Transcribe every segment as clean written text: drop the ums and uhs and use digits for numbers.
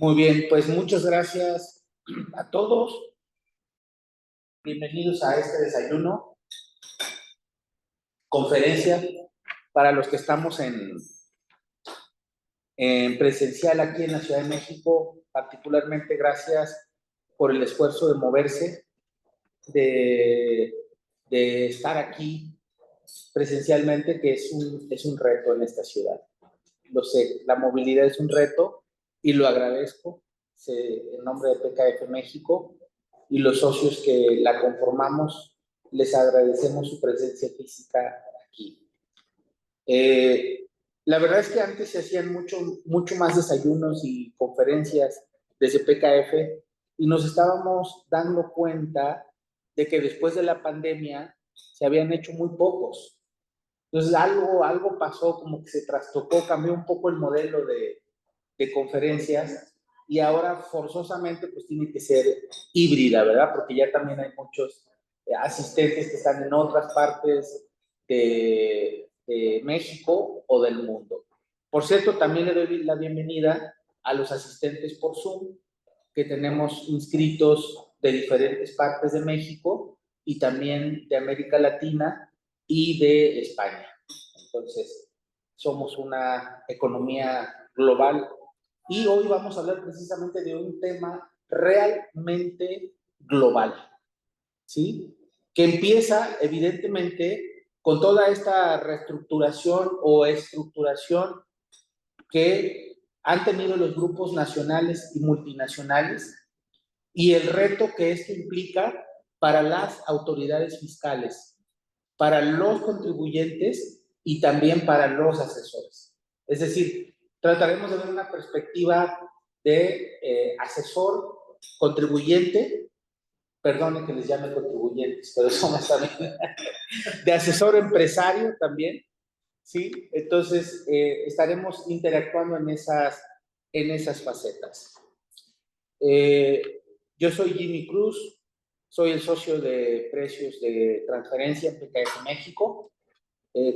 Muy bien, pues muchas gracias a todos. Bienvenidos a este desayuno, conferencia para los que estamos en presencial aquí en la Ciudad de México. Particularmente gracias por el esfuerzo de moverse, de, de estar aquí presencialmente, que es un reto en esta ciudad. Lo sé, la movilidad es un reto y lo agradezco en nombre de PKF México y los socios que la conformamos, les agradecemos su presencia física aquí. La verdad es que antes se hacían mucho más desayunos y conferencias desde PKF y nos estábamos dando cuenta de que después de la pandemia se habían hecho muy pocos. Entonces algo pasó, como que se trastocó, cambió un poco el modelo de conferencias y ahora forzosamente pues tiene que ser híbrida, ¿verdad? Porque ya también hay muchos asistentes que están en otras partes de México o del mundo. Por cierto, también le doy la bienvenida a los asistentes por Zoom que tenemos inscritos de diferentes partes de México y también de América Latina y de España. Entonces, somos una economía global y hoy vamos a hablar precisamente de un tema realmente global, ¿sí? Que empieza evidentemente con toda esta reestructuración o estructuración que han tenido los grupos nacionales y multinacionales y el reto que esto implica para las autoridades fiscales, para los contribuyentes y también para los asesores. Es decir, trataremos de ver una perspectiva de asesor, contribuyente, perdone que les llame contribuyentes, pero somos también, de asesor empresario también, ¿sí? Entonces, estaremos interactuando en esas facetas. Yo soy Jimmy Cruz, soy el socio de precios de transferencia en PKF México.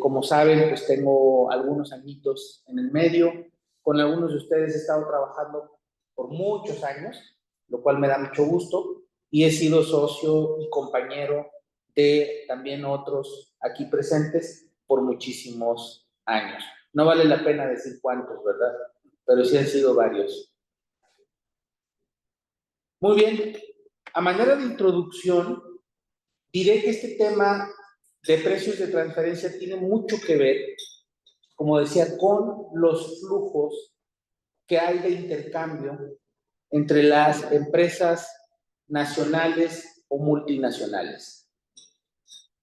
Como saben, pues tengo algunos añitos en el medio. Con algunos de ustedes he estado trabajando por muchos años, lo cual me da mucho gusto. Y he sido socio y compañero de también otros aquí presentes por muchísimos años. No vale la pena decir cuántos, ¿verdad? Pero sí han sido varios. Muy bien, a manera de introducción, diré que este tema de precios de transferencia tiene mucho que ver, como decía, con los flujos que hay de intercambio entre las empresas nacionales o multinacionales.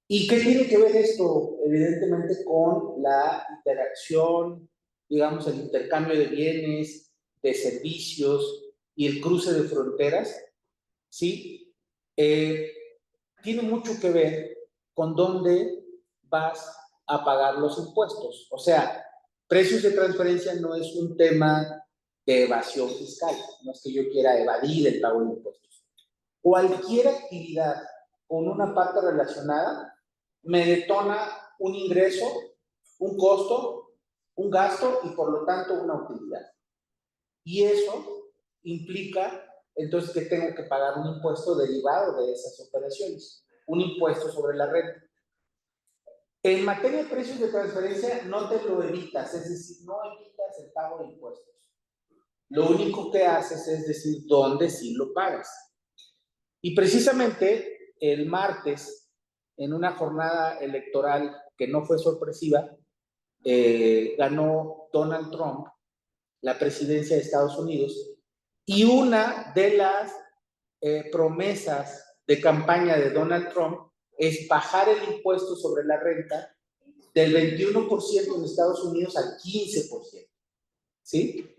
¿Y qué tiene que ver esto? Evidentemente con la interacción, digamos, el intercambio de bienes, de servicios y el cruce de fronteras, ¿sí? Tiene mucho que ver con dónde vas a pagar los impuestos. O sea, precios de transferencia no es un tema de evasión fiscal, no es que yo quiera evadir el pago de impuestos. Cualquier actividad con una parte relacionada me detona un ingreso, un costo, un gasto y por lo tanto una utilidad. Y eso implica entonces que tengo que pagar un impuesto derivado de esas operaciones, un impuesto sobre la renta. En materia de precios de transferencia no te lo evitas, es decir, no evitas el pago de impuestos. Lo único que haces es decir dónde sí lo pagas. Y precisamente el martes, en una jornada electoral que no fue sorpresiva, ganó Donald Trump la presidencia de Estados Unidos y una de las promesas de campaña de Donald Trump es bajar el impuesto sobre la renta del 21% en Estados Unidos al 15%, ¿sí?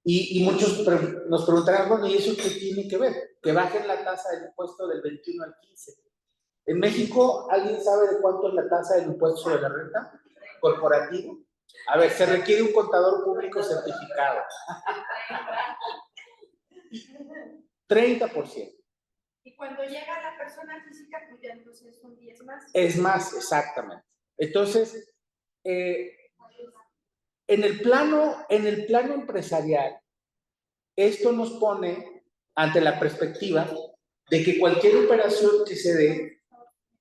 Y muchos nos preguntarán, bueno, ¿y eso qué tiene que ver? Que bajen la tasa del impuesto del 21 al 15. En México, ¿alguien sabe de cuánto es la tasa del impuesto sobre la renta corporativo? A ver, se requiere un contador público certificado. 30%. Y cuando llega la persona física, pues ya entonces son 10 más. Es más, exactamente. Entonces, en el plano empresarial, esto nos pone ante la perspectiva de que cualquier operación que se dé,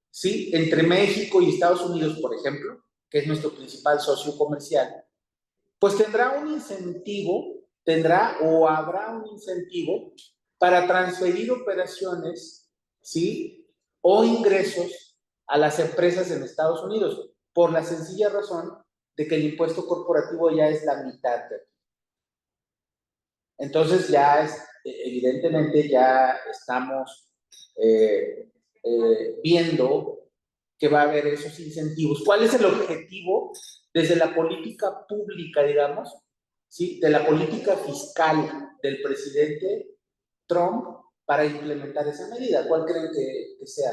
¿sí?, entre México y Estados Unidos, por ejemplo, que es nuestro principal socio comercial, pues tendrá un incentivo, tendrá o habrá un incentivo para transferir operaciones, ¿sí?, o ingresos a las empresas en Estados Unidos, por la sencilla razón de que el impuesto corporativo ya es la mitad de aquí. Entonces ya es, evidentemente ya estamos viendo que va a haber esos incentivos. ¿Cuál es el objetivo desde la política pública, digamos, ¿sí?, de la política fiscal del presidente Trump para implementar esa medida? ¿Cuál creen que sea?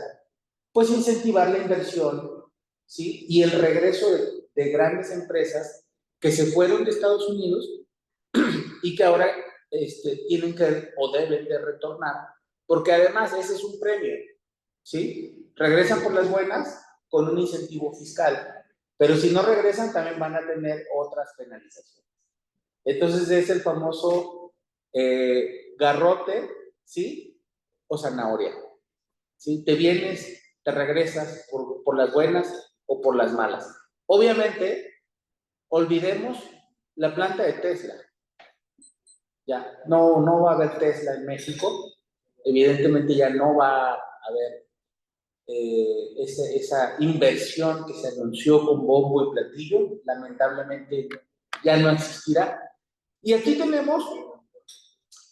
Pues incentivar la inversión, ¿sí?, y el regreso de grandes empresas que se fueron de Estados Unidos y que ahora tienen que o deben de retornar, porque además ese es un premio, ¿sí? Regresan por las buenas con un incentivo fiscal, pero si no regresan también van a tener otras penalizaciones. Entonces es el famoso garrote, ¿sí?, o zanahoria, ¿sí? Te vienes, te regresas por las buenas o por las malas. Obviamente, olvidemos la planta de Tesla. Ya, no va a haber Tesla en México, evidentemente ya no va a haber esa inversión que se anunció con bombo y platillo, lamentablemente ya no existirá. Y aquí tenemos,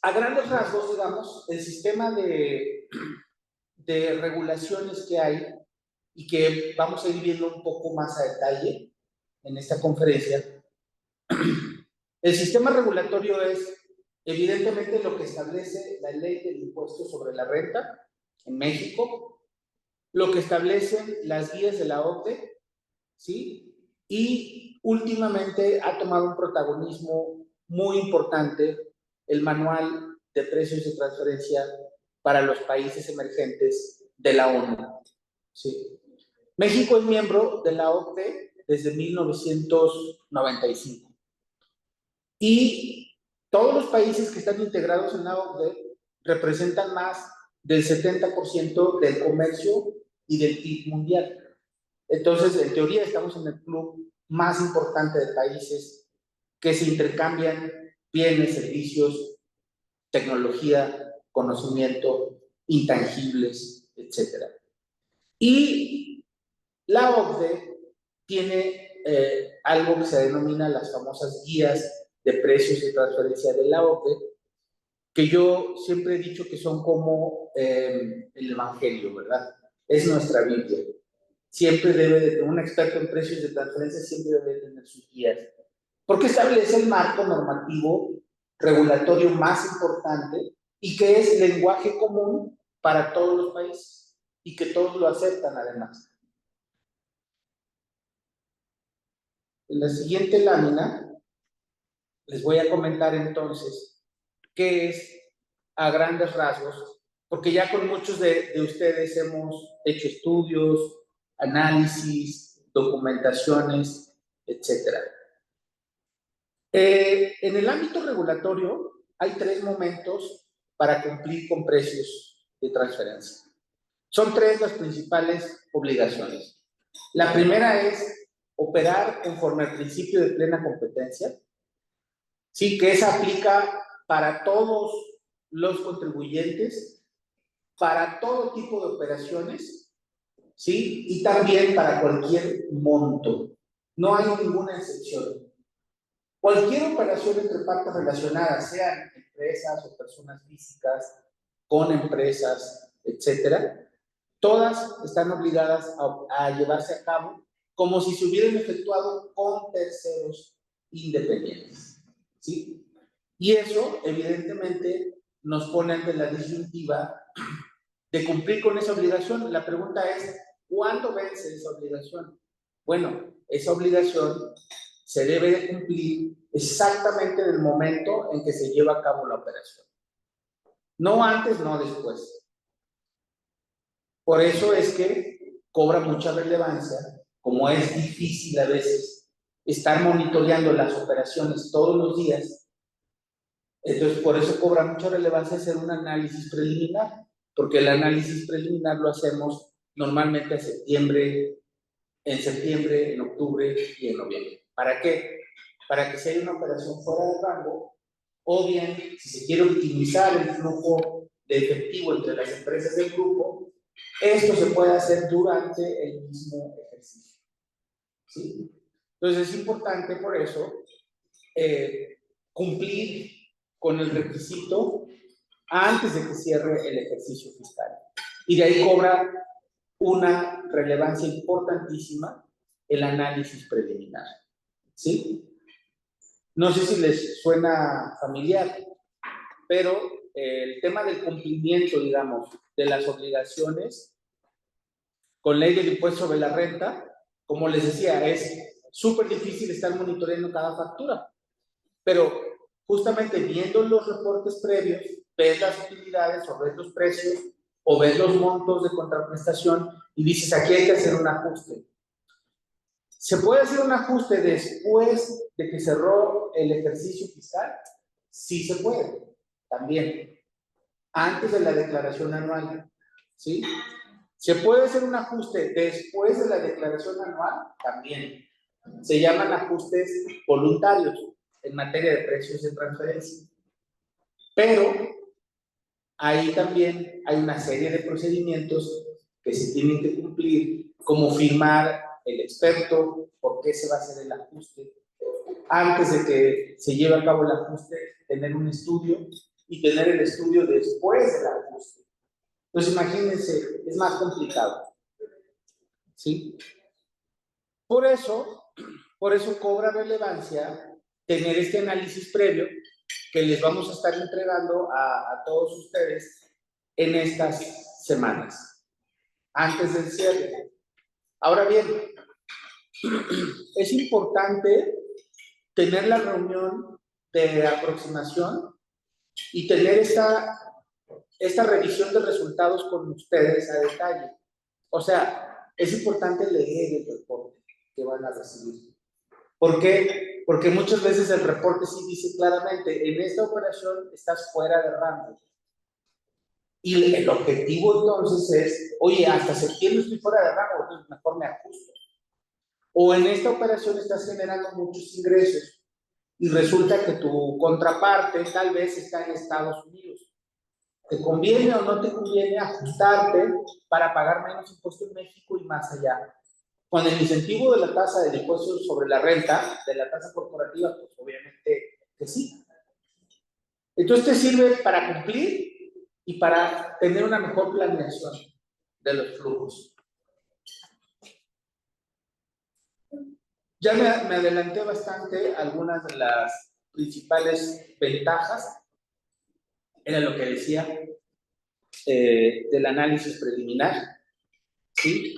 a grandes rasgos, digamos, el sistema de regulaciones que hay y que vamos a ir viendo un poco más a detalle en esta conferencia. El sistema regulatorio es evidentemente lo que establece la ley del impuesto sobre la renta en México, lo que establecen las guías de la OCDE, ¿sí? Y últimamente ha tomado un protagonismo muy importante el manual de precios de transferencia para los países emergentes de la ONU, ¿sí? México es miembro de la OCDE desde 1995. Y todos los países que están integrados en la OCDE representan más del 70% del comercio y del PIB mundial. Entonces, en teoría, estamos en el club más importante de países que se intercambian bienes, servicios, tecnología, conocimiento, intangibles, etc. Y la OCDE tiene algo que se denomina las famosas guías de precios de transferencia de la OCDE, que yo siempre he dicho que son como el Evangelio, ¿verdad? Es nuestra Biblia. Siempre debe de tener un experto en precios de transferencia, siempre debe de tener sus guías, porque establece el marco normativo regulatorio más importante y que es lenguaje común para todos los países y que todos lo aceptan además. En la siguiente lámina les voy a comentar entonces qué es a grandes rasgos, porque ya con muchos de ustedes hemos hecho estudios, análisis, documentaciones, etc. En el ámbito regulatorio hay 3 momentos para cumplir con precios de transferencia. Son 3 las principales obligaciones. La primera es operar conforme al principio de plena competencia, sí, que esa aplica para todos los contribuyentes, para todo tipo de operaciones, sí, y también para cualquier monto. No hay ninguna excepción. Cualquier operación entre partes relacionadas, sean empresas o personas físicas, con empresas, etcétera, todas están obligadas a llevarse a cabo como si se hubieran efectuado con terceros independientes, ¿sí? Y eso, evidentemente, nos pone ante la disyuntiva de cumplir con esa obligación. La pregunta es, ¿cuándo vence esa obligación? Bueno, esa obligación se debe de cumplir exactamente en el momento en que se lleva a cabo la operación. No antes, no después. Por eso es que cobra mucha relevancia, como es difícil a veces estar monitoreando las operaciones todos los días, Entonces, por eso cobra mucha relevancia hacer un análisis preliminar, porque el análisis preliminar lo hacemos normalmente en septiembre, en octubre y en noviembre. ¿Para qué? Para que si hay una operación fuera de rango, o bien, si se quiere optimizar el flujo de efectivo entre las empresas del grupo, esto se puede hacer durante el mismo ejercicio. ¿Sí? Entonces es importante por eso cumplir con el requisito antes de que cierre el ejercicio fiscal. Y de ahí cobra una relevancia importantísima el análisis preliminar. ¿Sí? No sé si les suena familiar, pero el tema del cumplimiento, digamos, de las obligaciones con ley del impuesto sobre la renta, como les decía, es súper difícil estar monitoreando cada factura, pero justamente viendo los reportes previos, ves las utilidades o ves los precios o ves los montos de contraprestación y dices, aquí hay que hacer un ajuste. ¿Se puede hacer un ajuste después de que cerró el ejercicio fiscal? Sí se puede, también, antes de la declaración anual, ¿sí? ¿Se puede hacer un ajuste después de la declaración anual? También. Se llaman ajustes voluntarios en materia de precios de transferencia. Pero ahí también hay una serie de procedimientos que se tienen que cumplir, como firmar el experto, por qué se va a hacer el ajuste. Antes de que se lleve a cabo el ajuste, tener un estudio y tener el estudio después del ajuste. Entonces, imagínense, es más complicado. ¿Sí? Por eso cobra relevancia tener este análisis previo que les vamos a estar entregando a todos ustedes en estas semanas, antes del cierre. Ahora bien, es importante tener la reunión de aproximación y tener esta revisión de resultados con ustedes a detalle. O sea, es importante leer el reporte que van a recibir. ¿Por qué? Porque muchas veces el reporte sí dice claramente, en esta operación estás fuera de rango. Y el objetivo entonces es, oye, hasta septiembre estoy fuera de rango, entonces mejor me ajusto. O en esta operación estás generando muchos ingresos y resulta que tu contraparte tal vez está en Estados Unidos. ¿Te conviene o no te conviene ajustarte para pagar menos impuestos en México y más allá? Con el incentivo de la tasa del impuesto sobre la renta, de la tasa corporativa, pues obviamente que sí. Entonces te sirve para cumplir y para tener una mejor planeación de los flujos. Ya me adelanté bastante algunas de las principales ventajas. Era lo que decía del análisis preliminar, ¿sí?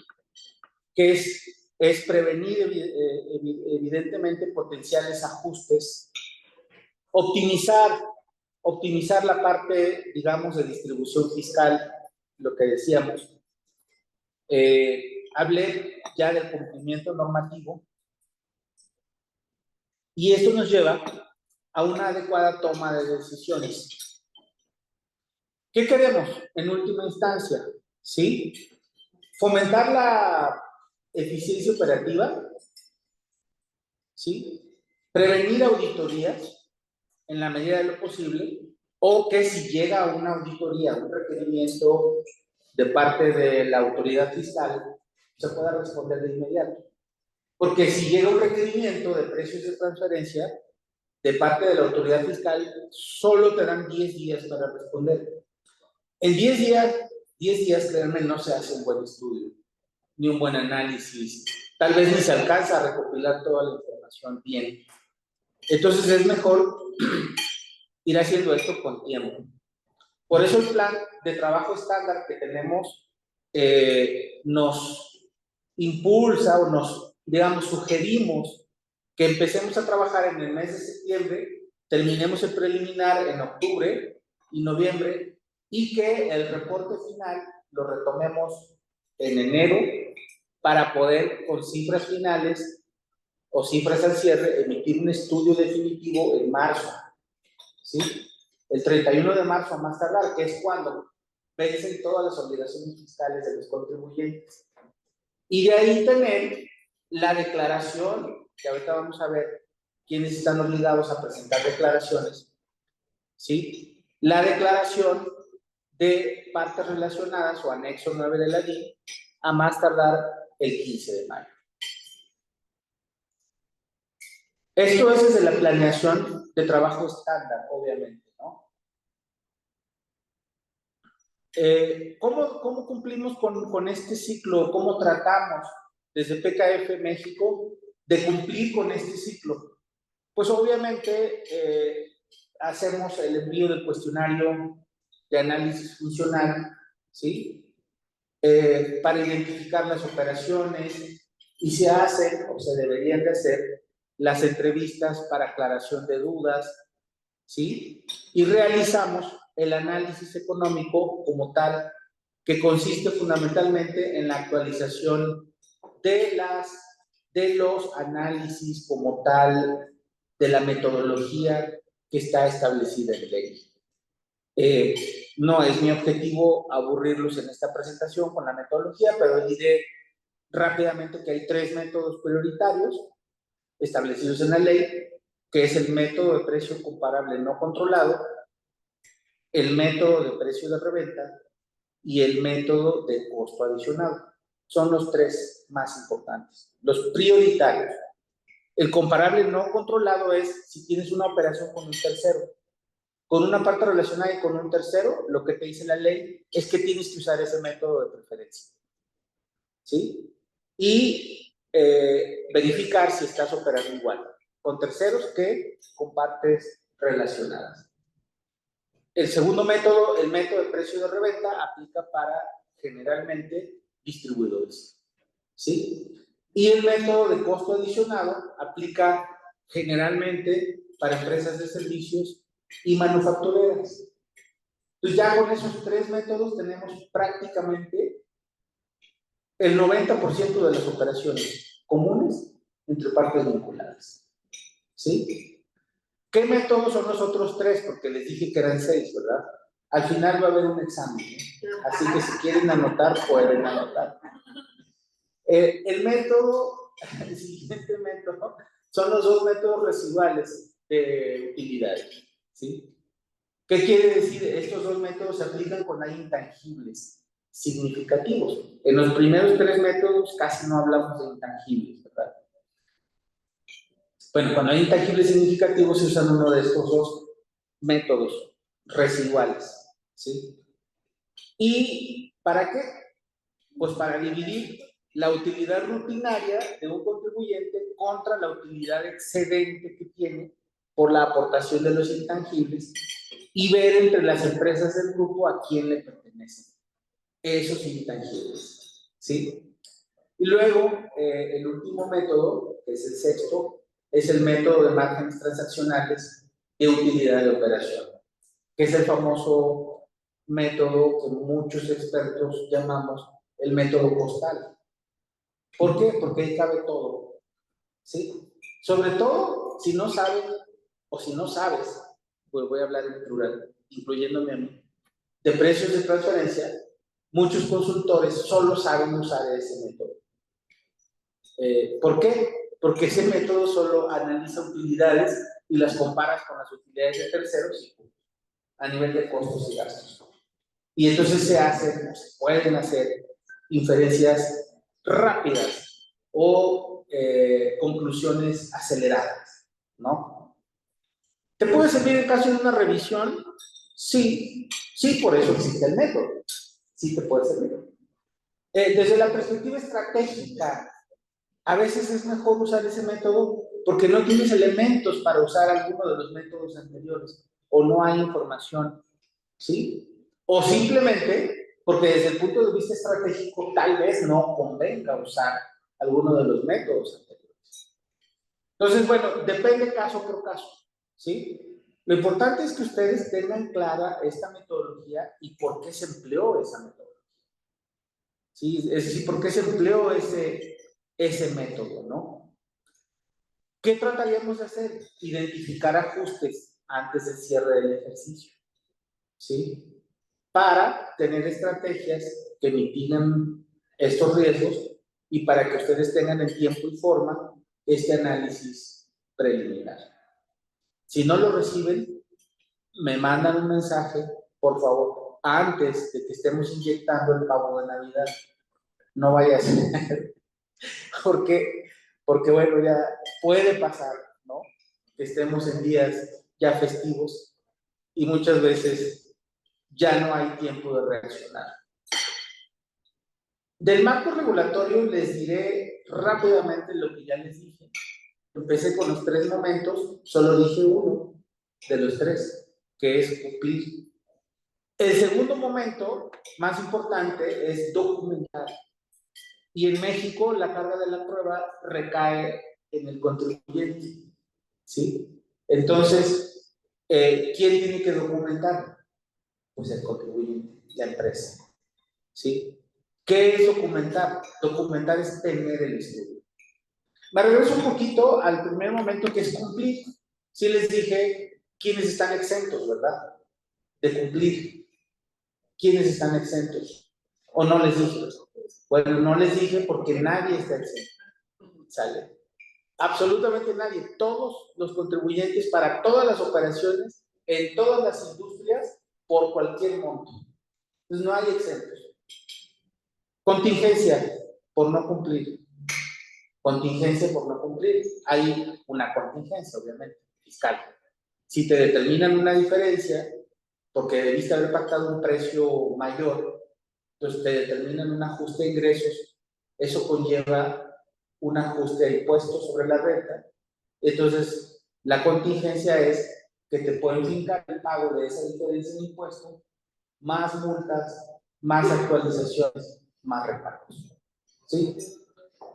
Que es prevenir evidentemente potenciales ajustes, optimizar la parte, digamos, de distribución fiscal, lo que decíamos. Hablé ya del cumplimiento normativo y esto nos lleva a una adecuada toma de decisiones. ¿Qué queremos en última instancia? ¿Sí? Fomentar la eficiencia operativa, ¿sí? Prevenir auditorías en la medida de lo posible, o que si llega a una auditoría, un requerimiento de parte de la autoridad fiscal, se pueda responder de inmediato. Porque si llega un requerimiento de precios de transferencia de parte de la autoridad fiscal, solo te dan 10 días para responder. En 10 días, créanme, no se hace un buen estudio, ni un buen análisis. Tal vez ni se alcanza a recopilar toda la información bien. Entonces es mejor ir haciendo esto con tiempo. Por eso el plan de trabajo estándar que tenemos nos impulsa o nos, digamos, sugerimos que empecemos a trabajar en el mes de septiembre, terminemos el preliminar en octubre y noviembre y que el reporte final lo retomemos en enero para poder, con cifras finales o cifras al cierre, emitir un estudio definitivo en marzo. ¿Sí? el 31 de marzo a más tardar, que es cuando vencen todas las obligaciones fiscales de los contribuyentes. Y de ahí tener la declaración, que ahorita vamos a ver quiénes están obligados a presentar declaraciones, ¿sí? La declaración de partes relacionadas o anexo 9 de la DIN a más tardar el 15 de mayo. Esto es desde la planeación de trabajo estándar, obviamente, ¿no? ¿Cómo cumplimos con este ciclo? ¿Cómo tratamos desde PKF México de cumplir con este ciclo? Pues obviamente hacemos el envío del cuestionario de análisis funcional, ¿sí? Para identificar las operaciones, y se hacen o se deberían de hacer las entrevistas para aclaración de dudas, ¿sí? Y realizamos el análisis económico como tal, que consiste fundamentalmente en la actualización de los análisis como tal, de la metodología que está establecida en ley. No es mi objetivo aburrirlos en esta presentación con la metodología, pero diré rápidamente que hay 3 métodos prioritarios establecidos en la ley, que es el método de precio comparable no controlado, el método de precio de reventa y el método de costo adicional. Son los 3 más importantes, los prioritarios. El comparable no controlado es si tienes una operación con un tercero. Con una parte relacionada y con un tercero, lo que te dice la ley es que tienes que usar ese método de preferencia, ¿sí? Y verificar si estás operando igual con terceros que con partes relacionadas. El segundo método, el método de precio de reventa, aplica para generalmente distribuidores, ¿sí? Y el método de costo adicionado aplica generalmente para empresas de servicios y manufactureras. Entonces ya con esos 3 métodos tenemos prácticamente el 90% de las operaciones comunes entre partes vinculadas, ¿sí? ¿Qué métodos son los otros 3? Porque les dije que eran 6, ¿verdad? Al final va a haber un examen, ¿eh? Así que si quieren anotar, pueden anotar. El siguiente método, son los 2 métodos residuales de utilidades, ¿sí? ¿Qué quiere decir? Estos 2 métodos se aplican cuando hay intangibles significativos. En los primeros 3 métodos casi no hablamos de intangibles, ¿verdad? Bueno, cuando hay intangibles significativos se usan uno de estos 2 métodos residuales, ¿sí? ¿Y para qué? Pues para dividir la utilidad rutinaria de un contribuyente contra la utilidad excedente que tiene por la aportación de los intangibles y ver entre las empresas del grupo a quién le pertenecen esos intangibles, ¿sí? Y luego, el último método, que es el sexto, es el método de márgenes transaccionales de utilidad de operación, que es el famoso método que muchos expertos llamamos el método costal. ¿Por qué? Porque ahí cabe todo, ¿sí? Sobre todo, si no saben o si no sabes, pues voy a hablar en plural, incluyéndome a mí, de precios de transferencia, muchos consultores solo saben usar ese método. ¿Por qué? Porque ese método solo analiza utilidades y las comparas con las utilidades de terceros a nivel de costos y gastos. Y entonces se pueden hacer inferencias rápidas o conclusiones aceleradas, ¿no? ¿Te puede servir en caso de una revisión? Sí, sí, por eso existe el método. Sí te puede servir. Desde la perspectiva estratégica, a veces es mejor usar ese método porque no tienes elementos para usar alguno de los métodos anteriores o no hay información, ¿sí? O simplemente porque desde el punto de vista estratégico tal vez no convenga usar alguno de los métodos anteriores. Entonces, bueno, depende caso por caso, ¿sí? Lo importante es que ustedes tengan clara esta metodología y por qué se empleó esa metodología, ¿sí? Es decir, por qué se empleó ese método, ¿no? ¿Qué trataríamos de hacer? Identificar ajustes antes del cierre del ejercicio. ¿sí? Para tener estrategias que mitiguen estos riesgos y para que ustedes tengan en tiempo y forma este análisis preliminar. Si no lo reciben, me mandan un mensaje, por favor, antes de que estemos inyectando el pavo de Navidad. No vaya a ser, porque bueno, ya puede pasar, ¿no? Que estemos en días ya festivos y muchas veces ya no hay tiempo de reaccionar. Del marco regulatorio les diré rápidamente lo que ya les dije. Empecé con los 3 momentos, solo dije uno de los 3, que es cumplir. El segundo momento, más importante, es documentar. Y en México la carga de la prueba recae en el contribuyente, ¿sí? Entonces, ¿quién tiene que documentar? Pues el contribuyente, la empresa, ¿sí? ¿Qué es documentar? Documentar es tener el estudio. Me regreso un poquito al primer momento, que es cumplir. Sí les dije quiénes están exentos, ¿verdad? De cumplir. ¿Quiénes están exentos? ¿O no les dije? Bueno, no les dije porque nadie está exento. ¿Sale? Absolutamente nadie. Todos los contribuyentes para todas las operaciones, en todas las industrias, por cualquier monto. Entonces no hay exentos. Contingencia por no cumplir. Contingencia por no cumplir. Hay una contingencia, obviamente, fiscal. Si te determinan una diferencia, porque debiste haber pactado un precio mayor, entonces te determinan un ajuste de ingresos, eso conlleva un ajuste de impuestos sobre la renta. Entonces, la contingencia es que te pueden fincar el pago de esa diferencia de impuestos, más multas, más actualizaciones, más recargos. ¿Sí?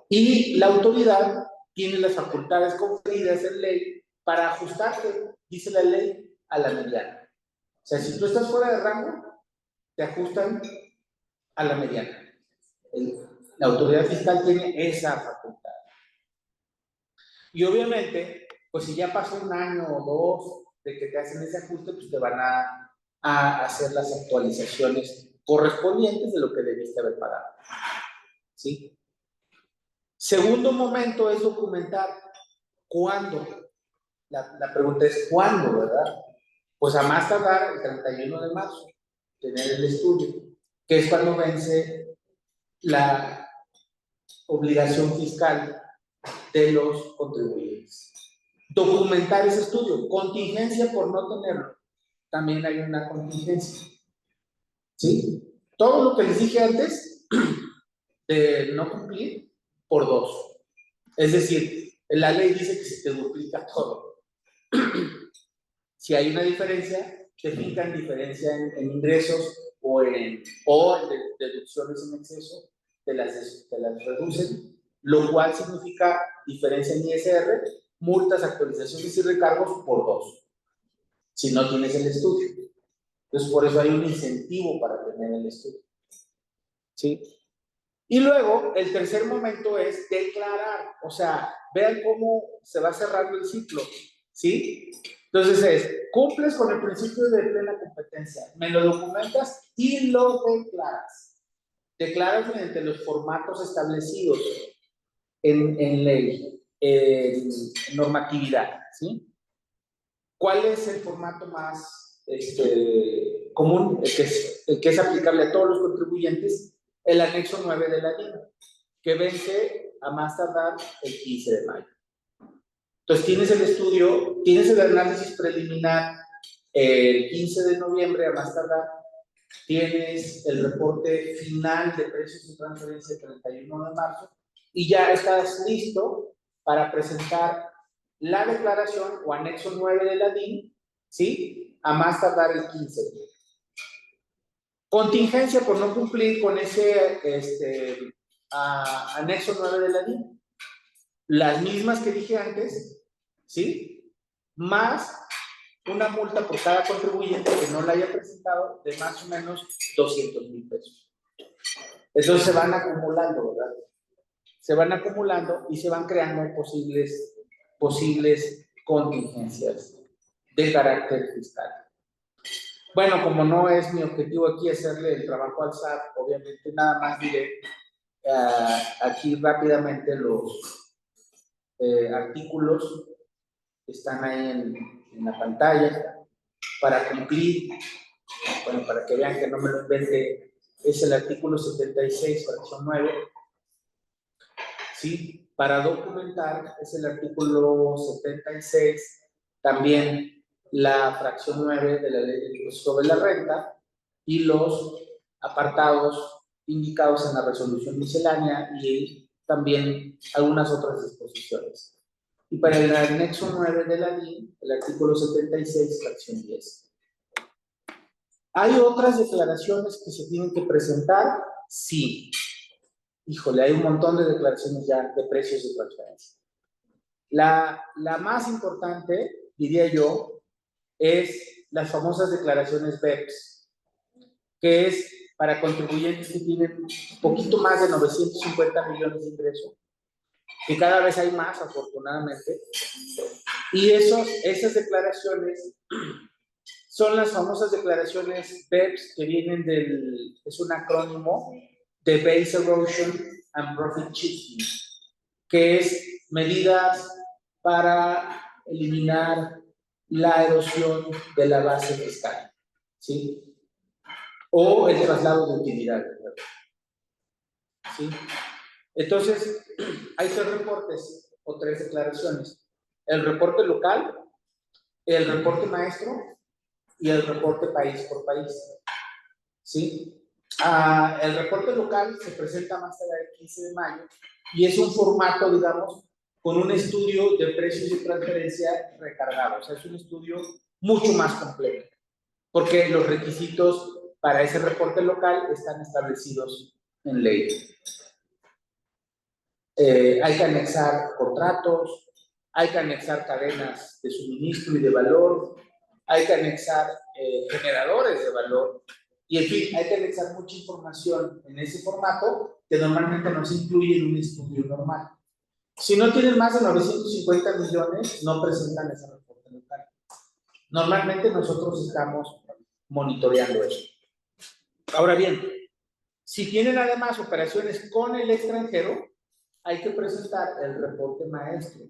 Y la autoridad tiene las facultades conferidas en ley para ajustarte, dice la ley, a la mediana. O sea, si tú estás fuera de rango, te ajustan a la mediana. La autoridad fiscal tiene esa facultad. Y obviamente, pues si ya pasó un año o 2 de que te hacen ese ajuste, pues te van a hacer las actualizaciones correspondientes de lo que debiste haber pagado. ¿Sí? Segundo momento es documentar. ¿Cuándo? La pregunta es ¿cuándo, verdad? Pues a más tardar el 31 de marzo, tener el estudio, que es cuando vence la obligación fiscal de los contribuyentes. Documentar ese estudio. Contingencia por no tenerlo. También hay una contingencia. ¿Sí? Todo lo que les dije antes de no cumplir por 2. Es decir, la ley dice que se te duplica todo. Si hay una diferencia, te fijan diferencia en ingresos o en deducciones en exceso, te las reducen, lo cual significa diferencia en ISR, multas, actualizaciones y recargos por 2, si no tienes el estudio. Entonces, por eso hay un incentivo para tener el estudio. ¿Sí? Y luego, el tercer momento es declarar. O sea, vean cómo se va cerrando el ciclo. ¿Sí? Entonces cumples con el principio de plena competencia, me lo documentas y lo declaras. Declaras mediante los formatos establecidos en ley, en normatividad, ¿sí? ¿Cuál es el formato más común, el que es aplicable a todos los contribuyentes? El anexo 9 de la DIN, que vence a más tardar el 15 de mayo. Entonces tienes el estudio, tienes el análisis preliminar el 15 de noviembre a más tardar, tienes el reporte final de precios y transferencia el 31 de marzo y ya estás listo para presentar la declaración o anexo 9 de la DIN, ¿sí? A más tardar el 15. Contingencia por no cumplir con ese anexo 9 de la DIN. Las mismas que dije antes, ¿sí? Más una multa por cada contribuyente que no la haya presentado de más o menos 200,000 pesos. Entonces se van acumulando, ¿verdad? Se van acumulando y se van creando posibles contingencias de carácter fiscal. Bueno, como no es mi objetivo aquí hacerle el trabajo al SAT, obviamente nada más diré aquí rápidamente los artículos que están ahí en la pantalla para cumplir, bueno, para que vean que no me lo inventé, es el artículo 76, fracción 9, ¿sí? Para documentar es el artículo 76, también la fracción 9 de la ley del impuesto sobre la renta y los apartados indicados en la resolución miscelánea y también algunas otras disposiciones. Y para el anexo 9 de la DIN, el artículo 76, fracción 10. ¿Hay otras declaraciones que se tienen que presentar? Sí. Híjole, hay un montón de declaraciones ya de precios de transferencia. La más importante, diría yo, es las famosas declaraciones BEPS, que es para contribuyentes que tienen un poquito más de 950 millones de ingresos, que cada vez hay más, afortunadamente. Y esas declaraciones son las famosas declaraciones BEPS que vienen es un acrónimo de Base Erosion and Profit Shifting, que es medidas para eliminar la erosión de la base fiscal, ¿sí? O el traslado de utilidad, ¿sí? Entonces, hay tres reportes o tres declaraciones. El reporte local, el reporte maestro y el reporte país por país, ¿sí? El reporte local se presenta más allá del 15 de mayo y es un formato, digamos, con un estudio de precios y transferencia recargado. O sea, es un estudio mucho más completo, porque los requisitos para ese reporte local están establecidos en ley. Hay que anexar contratos, hay que anexar cadenas de suministro y de valor, hay que anexar generadores de valor, y en fin, hay que anexar mucha información en ese formato que normalmente no se incluye en un estudio normal. Si no tienen más de 950 millones, no presentan ese reporte local. Normalmente nosotros estamos monitoreando eso. Ahora bien, si tienen además operaciones con el extranjero, hay que presentar el reporte maestro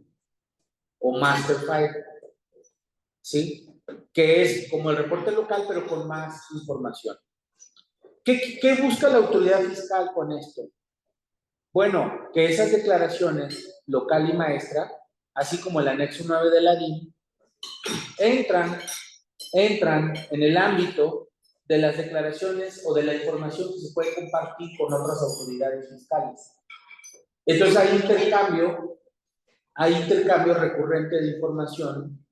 o master file, ¿sí? Que es como el reporte local, pero con más información. ¿Qué busca la autoridad fiscal con esto? Bueno, que esas declaraciones local y maestra, así como el anexo 9 de la DIN, entran en el ámbito de las declaraciones o de la información que se puede compartir con otras autoridades fiscales. Entonces hay intercambio recurrente de información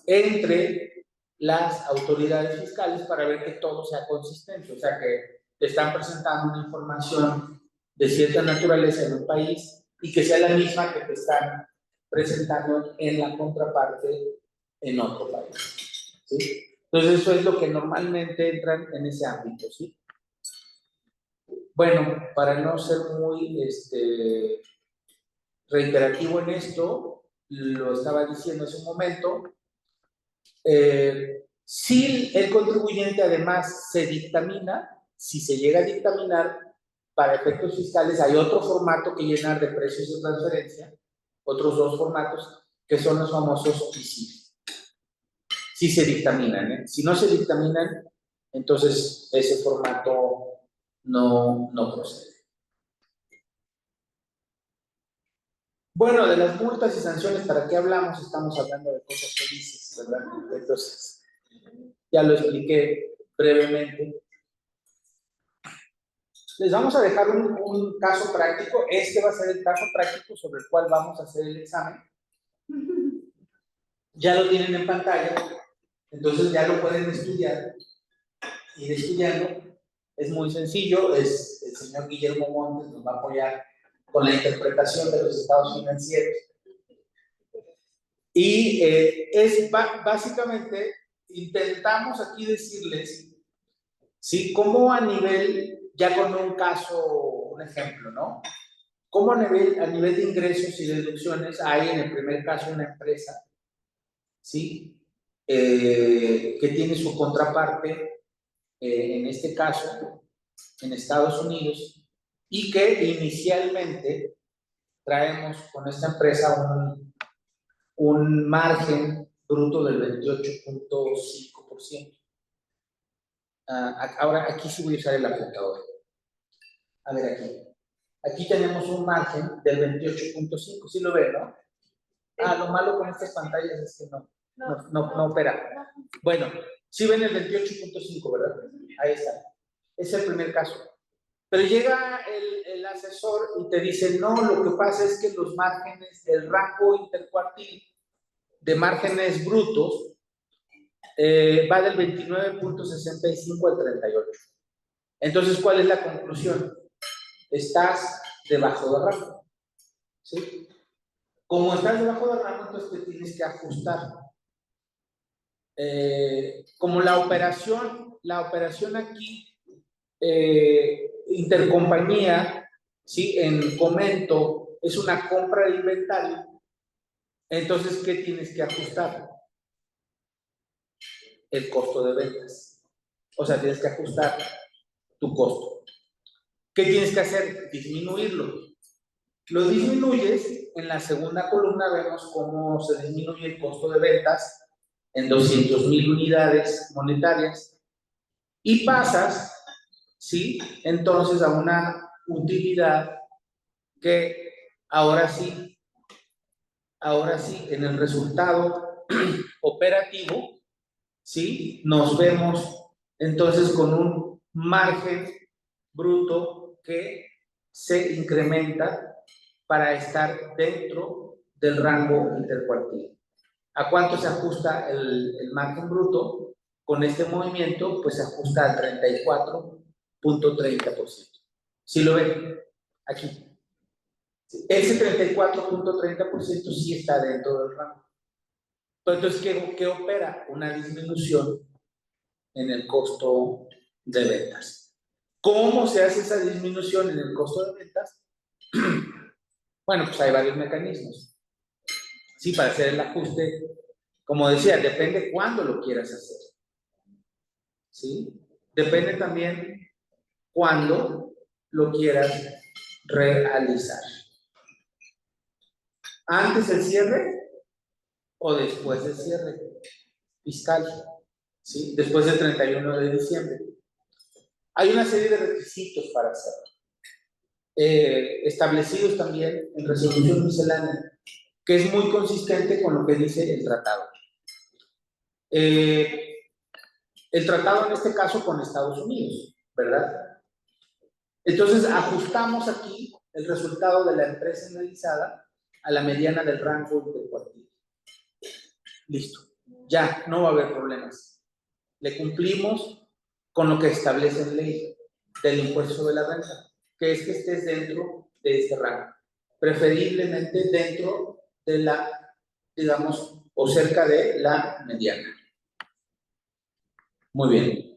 entre las autoridades fiscales para ver que todo sea consistente, o sea, que te están presentando una información de cierta naturaleza en un país y que sea la misma que te están presentando en la contraparte en otro país, ¿sí? Entonces eso es lo que normalmente entran en ese ámbito, ¿sí? Bueno, para no ser muy reiterativo en esto, lo estaba diciendo hace un momento, si el contribuyente además se dictamina, si se llega a dictaminar para efectos fiscales, hay otro formato que llenar de precios de transferencia, otros dos formatos, que son los famosos ICIF. Si se dictaminan, ¿eh? Si no se dictaminan, entonces ese formato no procede. Bueno, de las multas y sanciones, ¿para qué hablamos? Estamos hablando de cosas felices, ¿verdad? Entonces, ya lo expliqué brevemente. Les vamos a dejar un caso práctico. Este va a ser el caso práctico sobre el cual vamos a hacer el examen. Ya lo tienen en pantalla, entonces ya lo pueden estudiar. Ir estudiando. Es muy sencillo, el señor Guillermo Montes nos va a apoyar con la interpretación de los estados financieros. Y básicamente intentamos aquí decirles, ¿sí? Cómo a nivel, ya con un caso, un ejemplo, ¿no? Cómo a nivel de ingresos y deducciones hay en el primer caso una empresa, ¿sí? que tiene su contraparte, en este caso, en Estados Unidos, y que inicialmente traemos con esta empresa un margen bruto del 28.5%. Ahora, aquí sí voy a usar el apuntador. A ver, aquí tenemos un margen del 28.5%, ¿sí lo ven, no? Lo malo con estas pantallas es que no opera. Bueno, sí ven el 28.5, ¿verdad? Ahí está. Es el primer caso. Pero llega el asesor y te dice, no, lo que pasa es que los márgenes, el rango intercuartil de márgenes brutos va del 29.65 al 38. Entonces, ¿cuál es la conclusión? Estás debajo de rango, ¿sí? Como estás debajo de rango, entonces te tienes que ajustar. Como la operación aquí, intercompañía, ¿sí? En Comento, es una compra de inventario. Entonces, ¿qué tienes que ajustar? El costo de ventas. O sea, tienes que ajustar tu costo. ¿Qué tienes que hacer? Disminuirlo. Lo disminuyes, en la segunda columna vemos cómo se disminuye el costo de ventas en 200,000 unidades monetarias y pasas, ¿sí? Entonces a una utilidad que ahora sí, en el resultado operativo, ¿sí? Nos vemos entonces con un margen bruto que se incrementa para estar dentro del rango intercuartil. ¿A cuánto se ajusta el margen bruto? Con este movimiento, pues se ajusta al 34.30%. ¿Sí lo ven? Aquí. Ese 34.30% sí está dentro del rango. Entonces, ¿qué opera? Una disminución en el costo de ventas. ¿Cómo se hace esa disminución en el costo de ventas? Bueno, pues hay varios mecanismos. Sí, para hacer el ajuste, como decía, depende cuándo lo quieras hacer. ¿Sí? Depende también cuándo lo quieras realizar. ¿Antes del cierre o después del cierre fiscal? ¿Sí? Después del 31 de diciembre. Hay una serie de requisitos para hacerlo. Establecidos también en resolución miscelánea, que es muy consistente con lo que dice el tratado. El tratado en este caso con Estados Unidos, ¿verdad? Entonces ajustamos aquí el resultado de la empresa analizada a la mediana del rango intercuartil. Listo. Ya, no va a haber problemas. Le cumplimos con lo que establece en ley del impuesto sobre la renta, que es que estés dentro de este rango. Preferiblemente dentro de la, digamos, o cerca de la mediana. Muy bien.